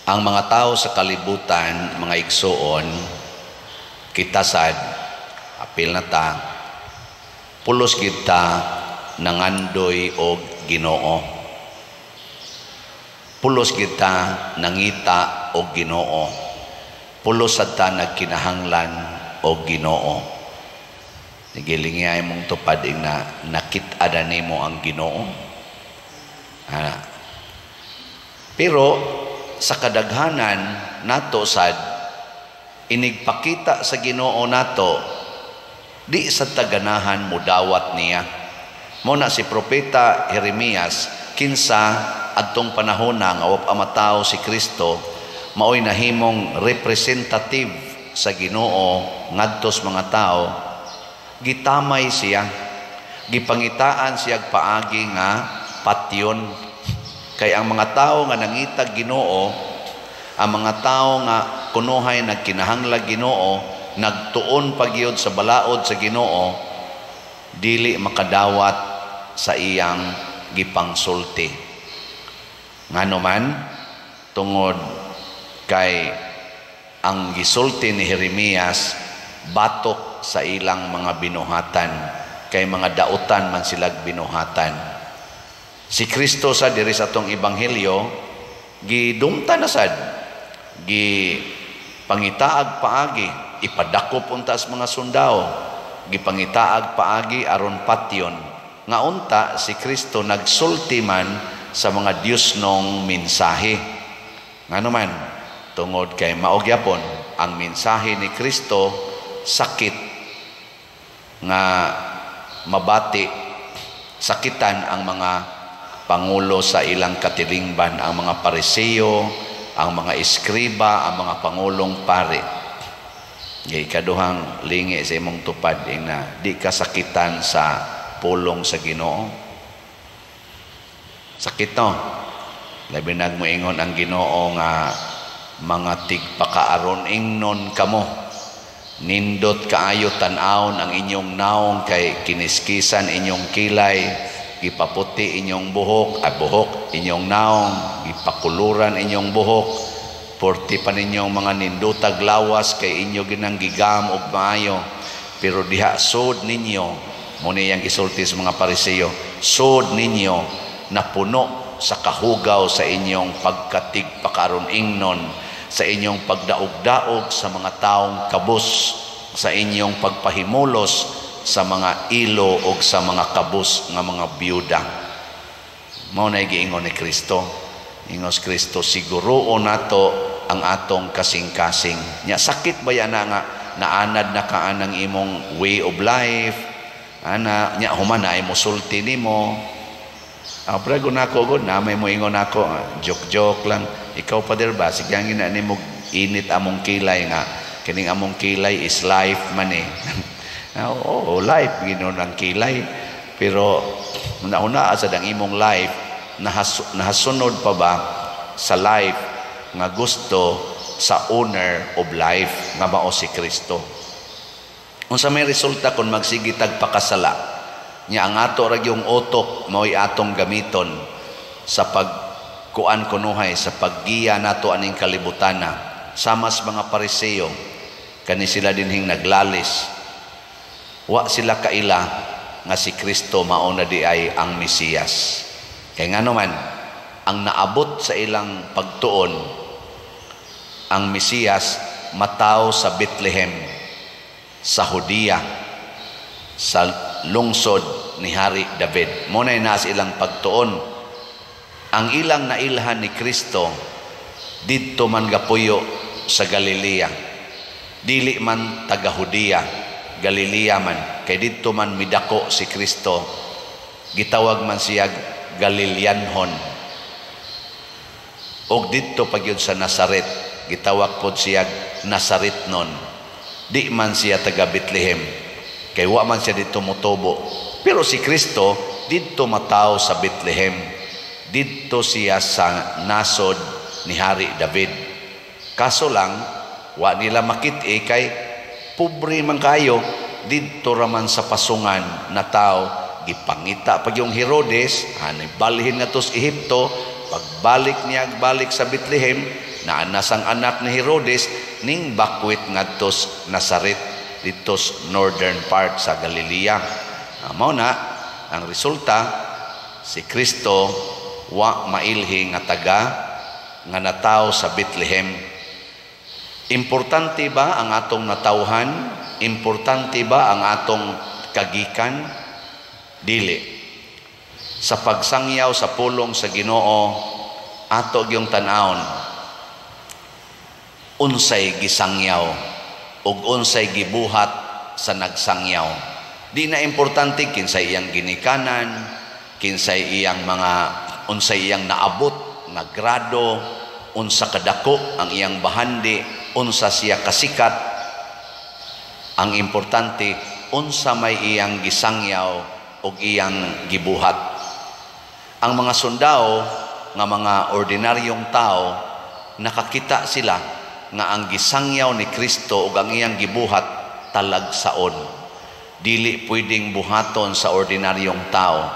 Ang mga tao sa kalibutan, mga igsoon, kita sad, apil na ta, pulos kita nangandoy og Ginoo. Pulos kita nangita og Ginoo. Pulos sad ta nagkinahanglan og Ginoo. Nagilingay mong tupad na nakit-ada nimo ang Ginoo. Pero sa kadaghanan nato sad inigpakita sa Ginoo nato di sa taganahan mudawat niya. Mo na si propeta Jeremias kinsa adtong panahon nga wa pa matawo si Kristo maoy nahimong representative sa Ginoo ngadto sa mga tao, gitamay siya, gipangitaan siya paagi nga patyon. Kay ang mga tao nga nangitag Ginoo, ang mga tao nga kunuhay nagkinahanglag Ginoo, nagtuon pagyud sa balaod sa Ginoo, dili makadawat sa iyang gipangsulti. Ngano man tungod kay ang gisulti ni Jeremias batok sa ilang mga binuhatan, kay mga dautan man silag binuhatan. Si Kristo sa diri sa atong ebanghelyo gidumta na sad, gipangitaag paagi, ipadakop unta sa mga sundao, gipangitaag paagi aron patyon nga unta si Kristo nagsulti man sa mga Diosnong mensahe. Ngano man tungod kay mao gyapon ang mensahe ni Kristo sakit nga mabati, sakitan ang mga pangulo sa ilang katilingban, ang mga Pariseo, ang mga eskriba, ang mga pangulong pare. Ikaduhang lingi sa imong tupad na di ka sakitan sa pulong sa Ginoo. Sakit no. Labi nagmoingon ang Ginoo nga mga tigpakaaron ingnon kamo. Nindot kaayo tan-awon ang inyong naong kay kiniskisan inyong kilay, gipaputi inyong buhok, inyong naong, gipakuluran inyong buhok, porti pa ninyong mga nindutag lawas kay inyo ginang gigam og maayo, pero diha sud ninyo, muna yang gisulti sa mga Pariseo, sud ninyo na puno sa kahugaw sa inyong pagkatig pakaron ingnon, sa inyong pagdaog-daog sa mga taong kabus, sa inyong pagpahimulos sa mga ilo o sa mga kabus nga mga biyuda. Mao na giingon ni Kristo. Ingos Kristo, siguro nato ang atong kasing-kasing. Nya sakit ba yan nga naanad na kaanang imong way of life? Ana nya human na imo sulti nimo. Prego nako gud na may mo ingon nako, joke lang. Ikaw pa der ba sigyang ina nimo init among kilay nga kining among kilay is life man eh. Life gino ng kilay, pero una sa dang imong life nahasunod pa ba sa life nga gusto sa owner of life nga mao si Kristo. Unsa may resulta kung magsigitag pakasala nya ang ato ra yung utok mao'y atong gamiton sa pagkuan kunuhay sa paggiya nato aning kalibutana sama sa mga Pariseo, kani sila dinhing naglalis. Wa sila kaila nga si Kristo mao na di ay ang Mesiyas. Kay ngano man ang naabot sa ilang pagtuon, ang Mesiyas mataw sa Bethlehem, sa Judea, sa lungsod ni Hari David. Mo na nas ilang pagtuon. Ang ilang nailhan ni Kristo didto man gapuyo sa Galilea, dili man taga Judea, Galilea man, kay dito man midako si Kristo, gitawag man siya Galileanhon. Og dito pagyud sa Nazaret, gitawag pod siya Nazaretnon. Di man siya taga Bethlehem, kay wa man siya dito motubo. Pero si Kristo dito mataw sa Bethlehem, dito siya sa nasod ni Hari David. Kaso lang wa nila makit-i kay pobre man kayo, dito raman sa pasungan na tao, gipangita pag yung Herodes, balhin nga to sa Ehipto, pagbalik niya balik sa Bethlehem, naanas ang anak ni Herodes ning bakwit ngadtos Nazaret ditos northern part sa Galilea. Mao na ang resulta, si Kristo wa mailhi nga taga nga natawo sa Bethlehem. Importante ba ang atong natawhan? Importante ba ang atong kagikan? Dili. Sa pagsangyaw sa pulong sa Ginoo, ato gyung tan-awon unsay gisangyaw ug unsay gibuhat sa nagsangyaw. Di na importante kinsay iyang ginikanan, kinsay iyang unsay iyang naabot nga grado, unsa kadako ang iyang bahandi, unsa siya kasikat. Ang importante unsa may iyang gisangyaw ug iyang gibuhat. Ang mga sundao nga mga ordinaryong tao, nakakita sila nga ang gisangyaw ni Kristo ug ang iyang gibuhat talagsaon. Dili pwedeng buhaton sa ordinaryong tao.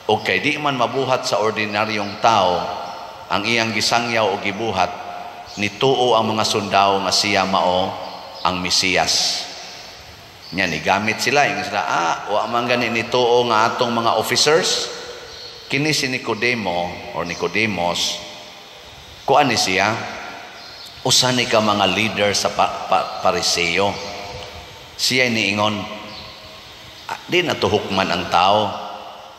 O kay di man mabuhat sa ordinaryong tao ang iyang gisangyaw o gibuhat, nituo ang mga sundao nga siya mao ang Mesiyas. Nya ni gamit sila yung sila, wa man gani nituo nga atong mga officers. Kini si Nicodemo or Nicodemus, kuan ni siya, usa ni ka mga leader sa Pariseo. Siya niingon, di natuhukman ang tao.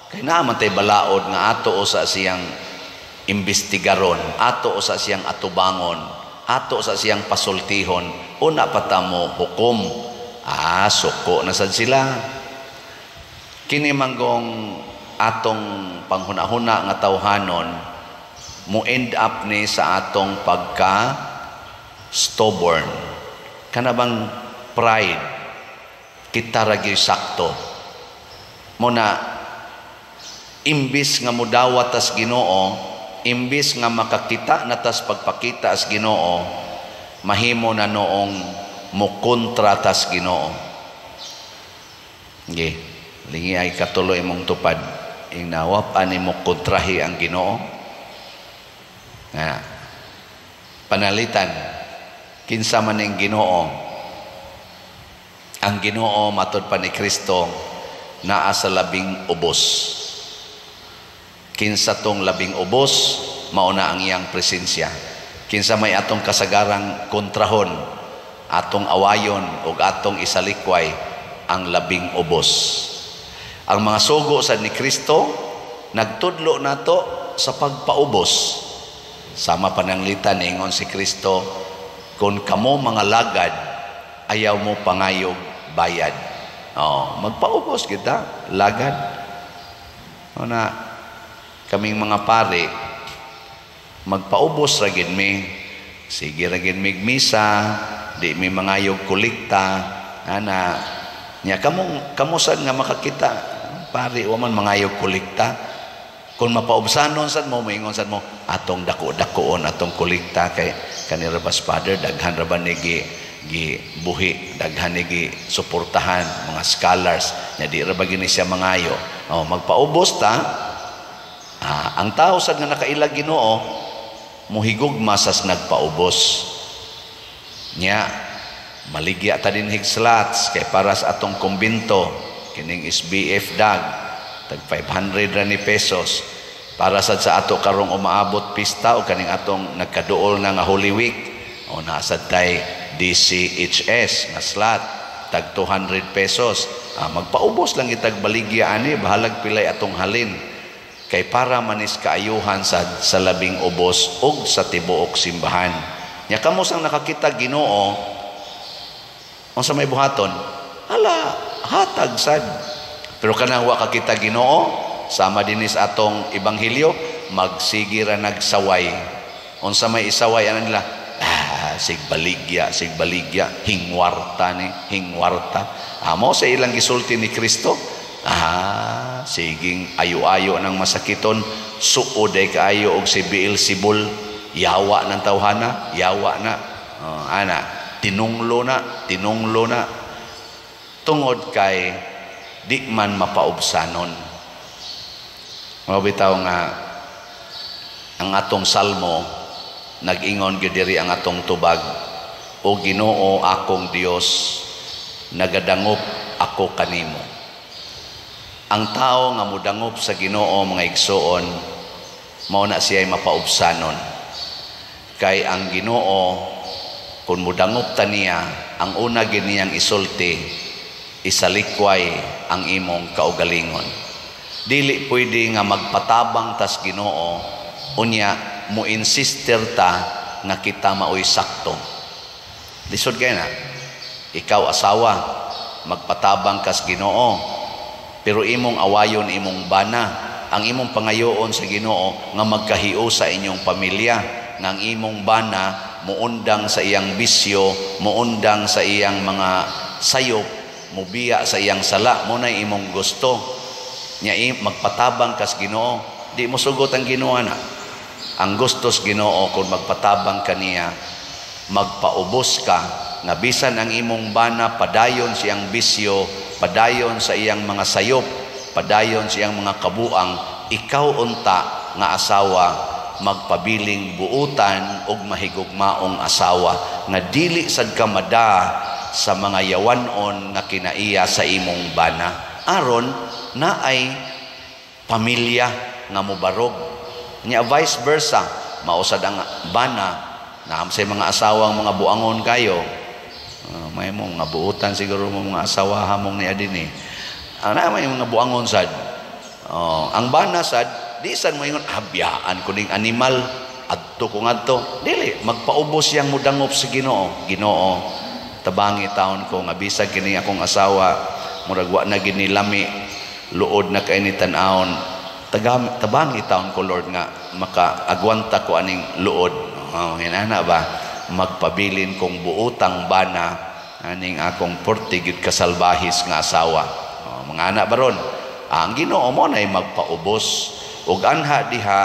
Kaya naman tayo balaod nga ato o sa siyang imbestigaron, ato o sa siyang atubangon, ato sa siyang pasultihon, una patamo hukom. Suko na sad sila. Kini manggong atong panghuna-huna nga tawhanon, mo end up ni sa atong pagka stubborn. Kanabang pride, kita ragi sakto. Muna, imbis nga mudawat as Ginoo, imbis nga makakita na tas pagpakita as Ginoo, mahimo na noong mukontra tas Ginoo. Okay. Lingi ay katuloy mong tupad. Inawap ani mo kontrahi ang Ginoo. Panalitan, kinsa man ning Ginoo. Ang Ginoo matod pa ni Kristo naa sa labing ubos. Kinsa tong labing ubos, mauna ang iyang presensya. Kinsa may atong kasagarang kontrahon, atong awayon o atong isalikway, ang labing ubos. Ang mga sugo sa ni Kristo nagtudlo nato sa pagpaubos. Sama pananglitan ingon si Kristo, kung kamo mga lagad ayaw mo pangayog bayad. Magpaubos kita lagad. Na kaming mga pare magpaubos ra gid mi. Sige ra gid mig misa, di mi mangayog kolekta. Nya kamo sad nga makakita pare wa man mangayog kolekta. Kung mapaubsanon sad mo, moingon sad mo, atong dako-dakoon atong kolekta kay kanira bas father daghan ra ba ni gibuhi, daghan ni suportahan mga scholars nya di ra ba gini siya mangayo. Magpaubos ta. Ang tao sad nga nakailag Ginoo muhigugma sas nagpaubos. Nya maligya ta din higslats kay para sa atong kumbinto kining SBF dag tag 500 ra ni pesos para sa ato karong umaabot pista o kaning atong nagkaduol na nga Holy Week o nasad tay DCHS nga slot tag 200 pesos. Magpaubos lang itag baligya ani, bahalag pilay atong halin kay para manis kaayuhan sa labing ubos ug sa tibuok simbahan. Nya kamo sang nakakita Ginoo unsa may buhaton, hatag sad. Pero kanang wa kakita Ginoo, sama dinis atong ebanghelyo, magsige ra nagsaway. Unsa may isaway ana nila? Sigbaligya, hingwarta ni, hingwarta. Amo sa ilang gisulti ni Kristo. Siging ayo-ayo ng masakiton, suod ay kaayo og si Beelzebul, yawa ng tawhana, yawa na. Tinunglo na tungod kay di man mapaubsanon. Mabitaw nga ang atong salmo nag-ingon gyud diri ang atong tubag, o Ginoo akong Dios, nagadangop ako kanimo. Ang tao nga mudangop sa Ginoo, mga igsoon, mao na siya'y mapaubsanon. Kay ang Ginoo, kung mudangop ta niya, ang una giniyang isulti, isalikway ang imong kaugalingon. Dili pwede nga magpatabang tas Ginoo, unya mo insister ta nga kita maoy sakto. Lisod kay na, ikaw asawa, magpatabang kas Ginoo, pero imong awayon imong bana, ang imong pangayoon sa Ginoo nga magkahiyo sa inyong pamilya, nga ang imong bana muundang sa iyang bisyo, muundang sa iyang mga sayop, mubiya sa iyang sala, mo na imong gusto. Nya magpatabang kas Ginoo, di mo sugot ang Ginoo na. Ang gustos Ginoo kung magpatabang kaniya, magpaubos ka, nga bisan ang imong bana padayon siyang bisyo, padayon sa iyang mga sayop, padayon sa iyang mga kabuang, ikaw unta nga asawa magpabiling buutan og mahigugmaong asawa nga dili sad ka mada sa mga yawanon nga kinaiya sa imong bana, aron na ay pamilya nga mobarog. Nya vice versa, mausad ang bana na sa mga asawang mga buangon kayo, may mga buutan siguro mga asawa hamong niya din may mga buangon sad. Ang bana sad, di sad mo ingon, habiyaan ko ning animal, adto ko ngadto. Dili, magpaubos yang mudangop sa Ginoo. Ginoo, tabangi taon ko, nga bisag kini akong asawa, murag wa na ginilami, luod na kay ni tan-aon. Tabangi taon ko, Lord, nga makaagwanta ko aning luod. Hinana ba? Magpabilin kong buutang bana, aning akong portigid kasalbahis nga asawa. Mga anak baron, ang Ginoo mo na magpaubos, ug anha diha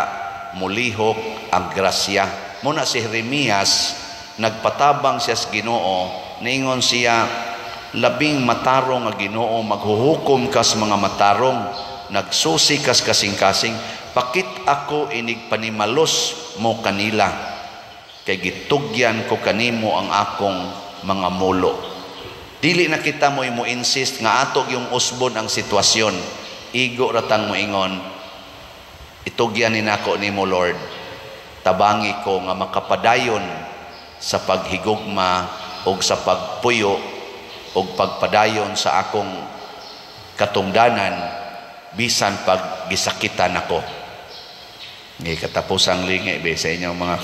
mulihok ang grasya. Muna si Jeremias, nagpatabang siya sa Ginoo, niingon siya, labing matarong nga Ginoo, maghuhukom kas mga matarong, nagsusi kas kasing-kasing, pakit ako inig panimalos mo kanila, kay gitugyan ko kanimo ang akong mga mulo. Dili na kita mo insist nga atog yung usbon ang sitwasyon. Igo ratang mo ingon, itugyan ni nako nimo Lord, tabangi ko nga makapadayon sa paghigugma o sa pagpuyo o pagpadayon sa akong katungdanan bisan pag gisakitan ako. Ngay katapusang lingi be sa inyong mga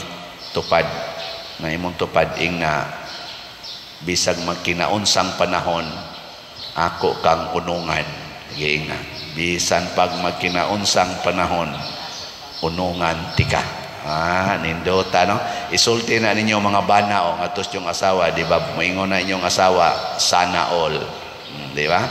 tupad na imong tupad ing na bisag magkinaunsang panahon ako kang unungan. Giing na bisan pag magkinaunsang panahon unungan tika. Nindota no, isulti na ninyo mga bana o ngatos yung asawa, di ba? Moingon na inyong asawa, sana all, di ba?